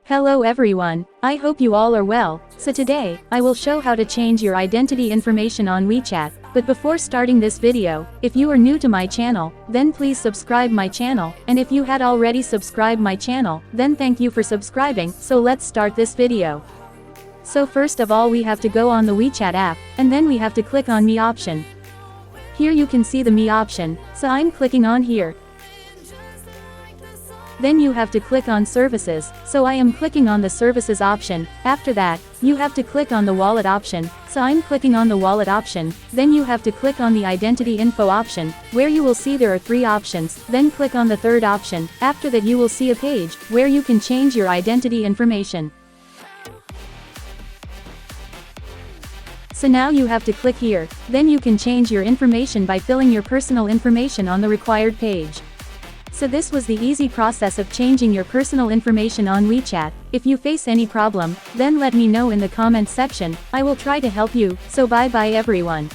Hello everyone, I hope you all are well. So today, I will show how to change your identity information on WeChat. But before starting this video, if you are new to my channel, then please subscribe my channel, and if you had already subscribed my channel, then thank you for subscribing. So let's start this video. So first of all we have to go on the WeChat app, and then we have to click on Me option. Here you can see the Me option, so I'm clicking on here. Then you have to click on Services, so I am clicking on the Services option. After that, you have to click on the Wallet option, so I'm clicking on the Wallet option. Then you have to click on the Identity Info option, where you will see there are 3 options. Then click on the third option. After that you will see a page, where you can change your identity information. So now you have to click here, then you can change your information by filling your personal information on the required page. So this was the easy process of changing your personal information on WeChat. If you face any problem, then let me know in the comments section, I will try to help you. So bye bye everyone.